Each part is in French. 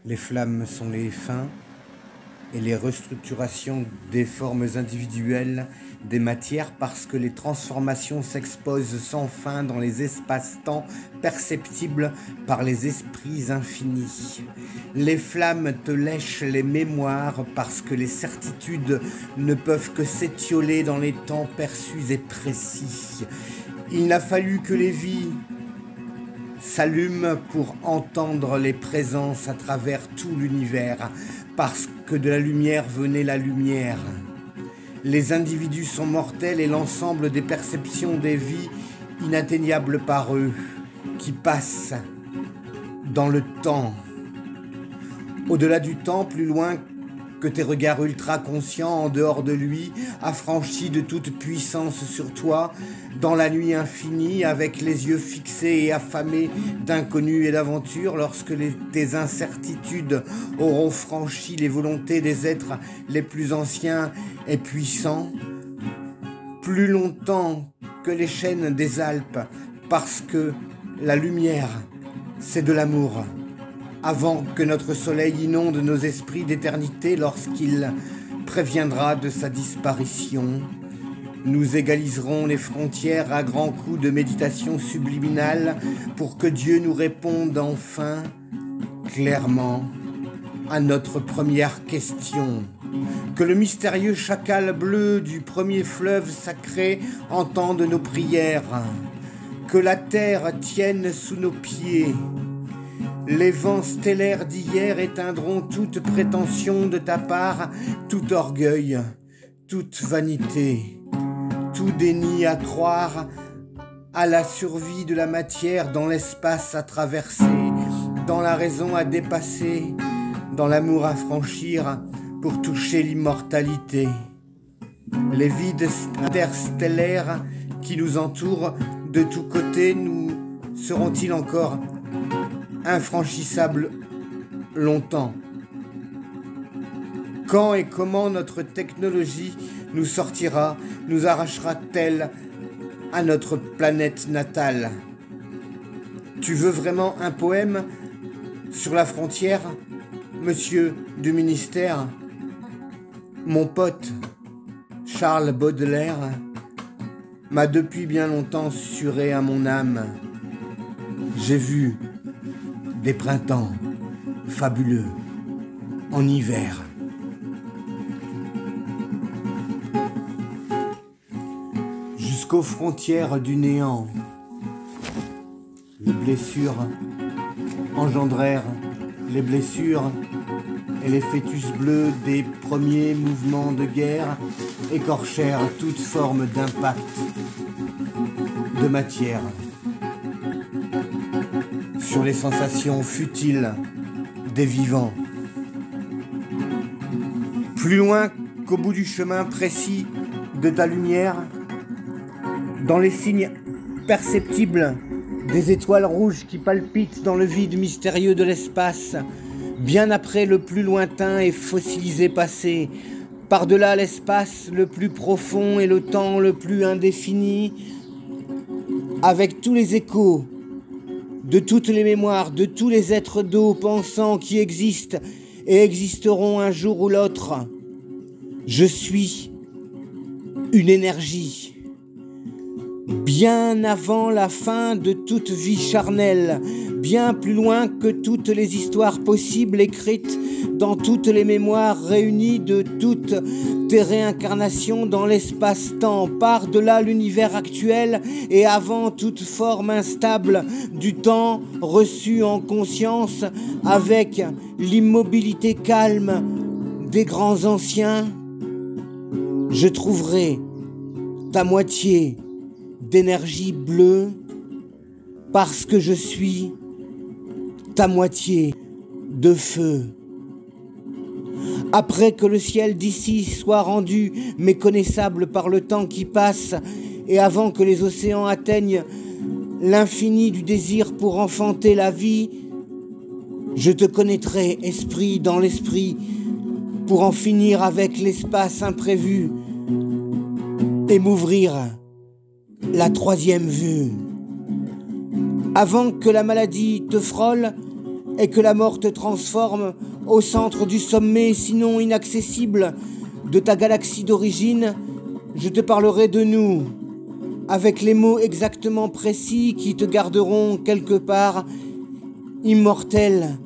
Les flammes sont les fins et les restructurations des formes individuelles des matières parce que les transformations s'exposent sans fin dans les espaces-temps perceptibles par les esprits infinis. Les flammes te lèchent les mémoires parce que les certitudes ne peuvent que s'étioler dans les temps perçus et précis. Il n'a fallu que les vies s'allument pour entendre les présences à travers tout l'univers, parce que de la lumière venait la lumière. Les individus sont mortels et l'ensemble des perceptions des vies inatteignables par eux, qui passent dans le temps. Au-delà du temps, plus loin que tes regards ultra-conscients, en dehors de lui, affranchis de toute puissance sur toi, dans la nuit infinie, avec les yeux fixés et affamés d'inconnus et d'aventures, lorsque tes incertitudes auront franchi les volontés des êtres les plus anciens et puissants, plus longtemps que les chaînes des Alpes, parce que la lumière, c'est de l'amour. Avant que notre soleil inonde nos esprits d'éternité, lorsqu'il préviendra de sa disparition, nous égaliserons les frontières à grands coups de méditation subliminale pour que Dieu nous réponde enfin clairement à notre première question. Que le mystérieux chacal bleu du premier fleuve sacré entende nos prières. Que la terre tienne sous nos pieds. Les vents stellaires d'hier éteindront toute prétention de ta part, tout orgueil, toute vanité, tout déni à croire à la survie de la matière dans l'espace à traverser, dans la raison à dépasser, dans l'amour à franchir pour toucher l'immortalité. Les vides interstellaires qui nous entourent de tous côtés nous seront-ils encore infranchissable longtemps? Quand et comment notre technologie nous sortira, nous arrachera-t-elle à notre planète natale? Tu veux vraiment un poème sur la frontière, monsieur du ministère? Mon pote Charles Baudelaire m'a depuis bien longtemps susurré à mon âme. J'ai vu des printemps fabuleux en hiver. Jusqu'aux frontières du néant, les blessures engendrèrent les blessures et les fœtus bleus des premiers mouvements de guerre écorchèrent toute forme d'impact de matière sur les sensations futiles des vivants. Plus loin qu'au bout du chemin précis de ta lumière, dans les signes perceptibles des étoiles rouges qui palpitent dans le vide mystérieux de l'espace, bien après le plus lointain et fossilisé passé, par-delà l'espace le plus profond et le temps le plus indéfini, avec tous les échos de toutes les mémoires, de tous les êtres d'eau pensants qui existent et existeront un jour ou l'autre. Je suis une énergie. Bien avant la fin de toute vie charnelle, bien plus loin que toutes les histoires possibles écrites dans toutes les mémoires réunies de toutes tes réincarnations dans l'espace-temps, par-delà l'univers actuel et avant toute forme instable du temps reçu en conscience avec l'immobilité calme des grands anciens, je trouverai ta moitié d'énergie bleue parce que je suis ta moitié de feu. Après que le ciel d'ici soit rendu méconnaissable par le temps qui passe et avant que les océans atteignent l'infini du désir pour enfanter la vie, je te connaîtrai esprit dans l'esprit pour en finir avec l'espace imprévu et m'ouvrir la troisième vue. Avant que la maladie te frôle, et que la mort te transforme au centre du sommet, sinon inaccessible, de ta galaxie d'origine, je te parlerai de nous, avec les mots exactement précis qui te garderont quelque part immortel,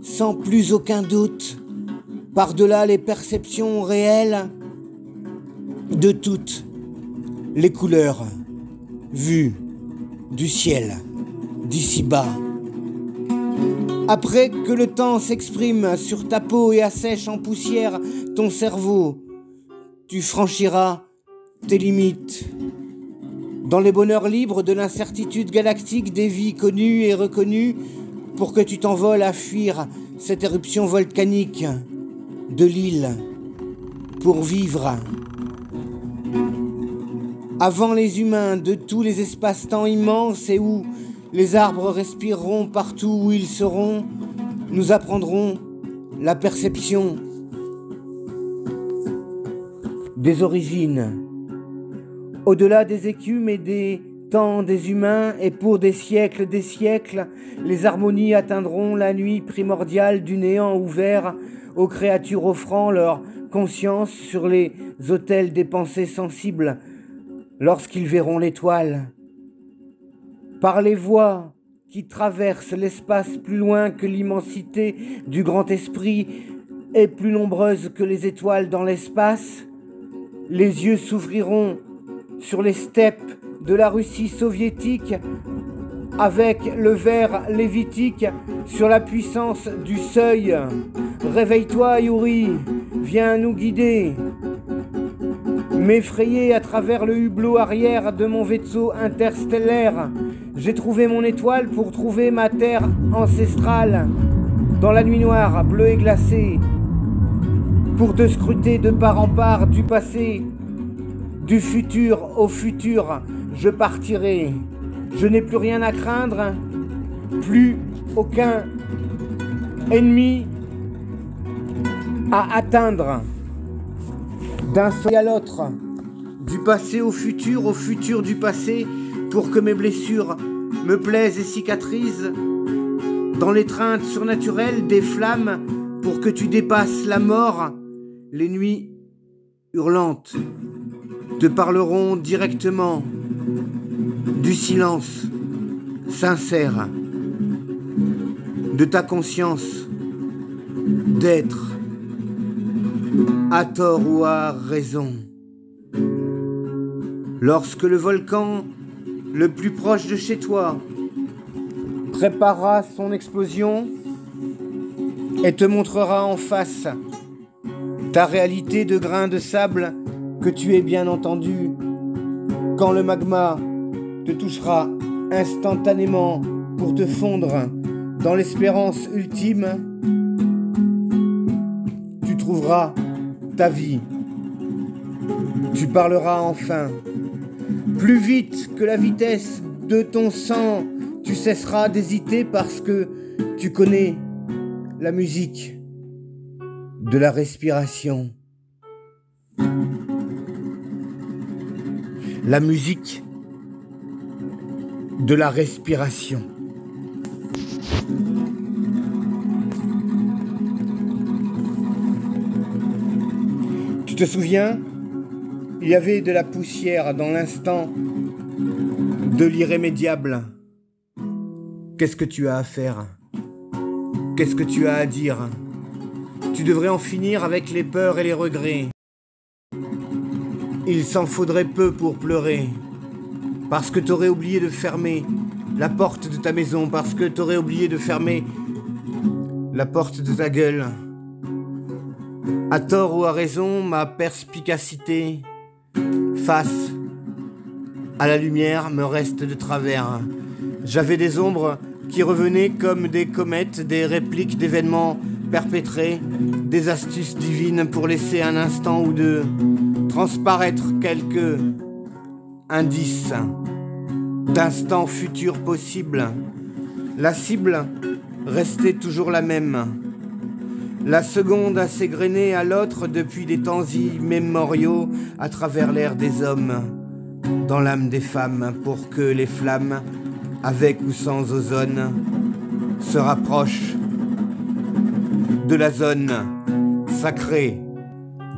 sans plus aucun doute, par-delà les perceptions réelles de toutes les couleurs vues du ciel d'ici-bas. Après que le temps s'exprime sur ta peau et assèche en poussière ton cerveau, tu franchiras tes limites. Dans les bonheurs libres de l'incertitude galactique des vies connues et reconnues, pour que tu t'envoles à fuir cette éruption volcanique de l'île, pour vivre avant les humains de tous les espaces-temps immenses et où les arbres respireront partout où ils seront, nous apprendrons la perception des origines. Au-delà des écumes et des temps des humains, et pour des siècles, les harmonies atteindront la nuit primordiale du néant ouvert aux créatures offrant leur conscience sur les autels des pensées sensibles, lorsqu'ils verront l'étoile. Par les voies qui traversent l'espace plus loin que l'immensité du grand esprit et plus nombreuses que les étoiles dans l'espace, les yeux s'ouvriront sur les steppes de la Russie soviétique avec le ver lévitique sur la puissance du seuil. Réveille-toi, Yuri, viens nous guider. M'effrayer à travers le hublot arrière de mon vaisseau interstellaire. J'ai trouvé mon étoile pour trouver ma terre ancestrale. Dans la nuit noire, bleue et glacée, pour te scruter de part en part du passé. Du futur au futur, je partirai. Je n'ai plus rien à craindre, plus aucun ennemi à atteindre. D'un seuil à l'autre, du passé au futur du passé, pour que mes blessures me plaisent et cicatrisent. Dans l'étreinte surnaturelle des flammes, pour que tu dépasses la mort, les nuits hurlantes te parleront directement du silence sincère, de ta conscience d'être, à tort ou à raison. Lorsque le volcan le plus proche de chez toi préparera son explosion et te montrera en face ta réalité de grain de sable que tu es bien entendu, quand le magma te touchera instantanément pour te fondre dans l'espérance ultime, tu trouveras ta vie. Tu parleras enfin. Plus vite que la vitesse de ton sang, tu cesseras d'hésiter parce que tu connais la musique de la respiration. La musique de la respiration. Tu te souviens, il y avait de la poussière dans l'instant de l'irrémédiable. Qu'est-ce que tu as à faire? Qu'est-ce que tu as à dire? Tu devrais en finir avec les peurs et les regrets. Il s'en faudrait peu pour pleurer, parce que t'aurais oublié de fermer la porte de ta maison, parce que t'aurais oublié de fermer la porte de ta gueule. À tort ou à raison, ma perspicacité face à la lumière me reste de travers. J'avais des ombres qui revenaient comme des comètes, des répliques d'événements perpétrés, des astuces divines pour laisser un instant ou deux transparaître quelques indices d'instants futurs possibles. La cible restait toujours la même. La seconde a s'égrené à l'autre depuis des temps immémoriaux à travers l'air des hommes, dans l'âme des femmes, pour que les flammes, avec ou sans ozone, se rapprochent de la zone sacrée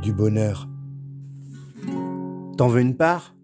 du bonheur. T'en veux une part ?